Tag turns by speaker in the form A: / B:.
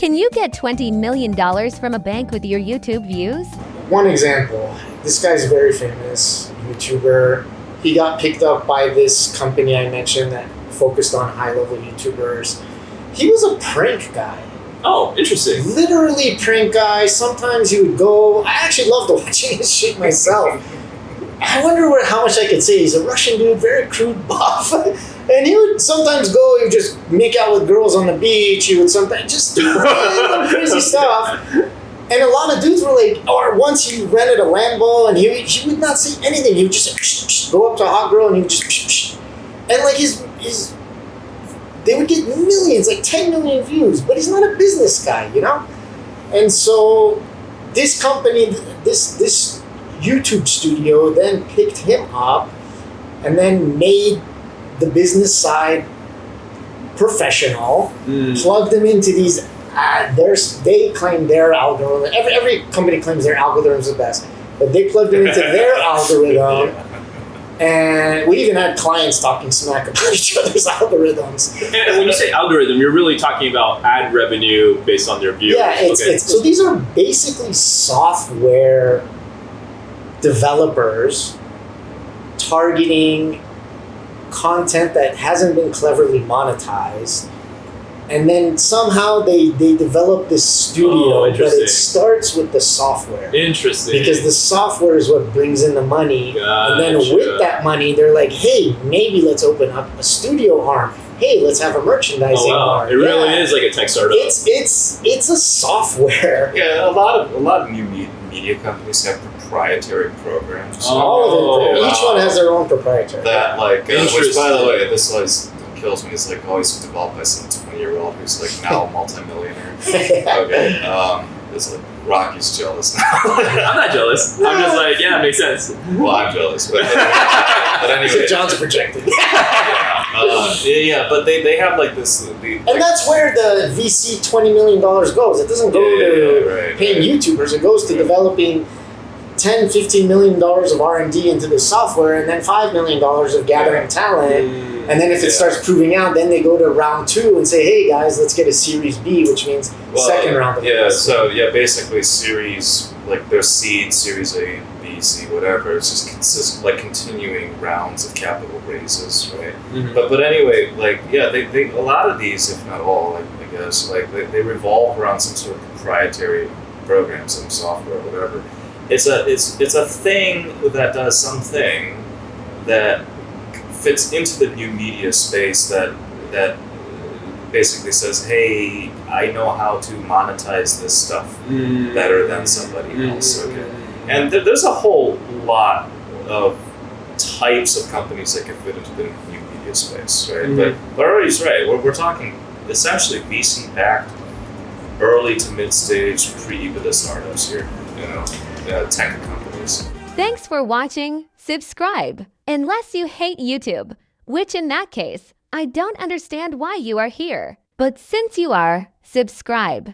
A: Can you get $20 million from a bank with your YouTube views?
B: One example, this guy's very famous YouTuber. He got picked up by this company I mentioned that focused on high-level YouTubers. He was a prank guy.
C: Oh, interesting.
B: Literally prank guy. Sometimes he would go. I actually loved watching his shit myself. I wonder how much I could say. He's a Russian dude, very crude buff. And he would sometimes go, he would just make out with girls on the beach. He would sometimes just do random crazy stuff. And a lot of dudes were like, or once he rented a Lambo and he would not say anything. He would just go up to a hot girl and he would just and like his they would get millions, like 10 million views, but he's not a business guy, you know? And so this company, this YouTube studio then picked him up and then made the business side professional, plugged him into these, they claim their algorithm, every company claims their algorithm's the best, but they plugged him into their algorithm. And we even had clients talking smack about each other's algorithms.
C: And when you say algorithm, you're really talking about ad revenue based on their views.
B: Yeah, so these are basically software developers targeting content that hasn't been cleverly monetized. And then somehow they develop this studio, but it starts with the software.
C: Interesting.
B: Because the software is what brings in the money.
C: Gotcha.
B: And then with that money, they're like, hey, maybe let's open up a studio arm. Hey, let's have a merchandising arm.
C: It really is like a tech startup.
B: It's a software.
D: Yeah, a lot of new media companies have proprietary programs.
B: All of them. Each one has their own proprietary.
D: That which by the way, this always kills me. It's like always developed by some 20-year-old who's like now a multimillionaire. Okay, it's like Rocky's jealous now.
C: I'm not jealous. I'm just like, yeah, it makes sense.
D: Well, I'm jealous, but anyway,
B: John's projecting.
D: But they have like this.
B: And that's where the VC $20 million goes. It doesn't go to paying YouTubers. It goes to developing $10-15 million of R&D into the software, and then $5 million of gathering talent. And then if it starts proving out, then they go to round 2 and say, hey guys, let's get a series B, which means second round of investment.
D: So basically series, like there's seed, series A, B, C, whatever. It's just like continuing rounds of capital raises, right?
C: Mm-hmm.
D: But anyway, they a lot of these, if not all, I guess, they revolve around some sort of proprietary program, some software, whatever. It's a thing that does something that fits into the new media space that basically says, hey, I know how to monetize this stuff better than somebody else. Okay, and there's a whole lot of types of companies that can fit into the new media space, right? But Arde's right. We're talking essentially VC-backed, early to mid-stage, pre-EBITDA startups here. Tech companies.
A: Thanks for watching. Subscribe. Unless you hate YouTube, which in that case, I don't understand why you are here. But since you are, subscribe.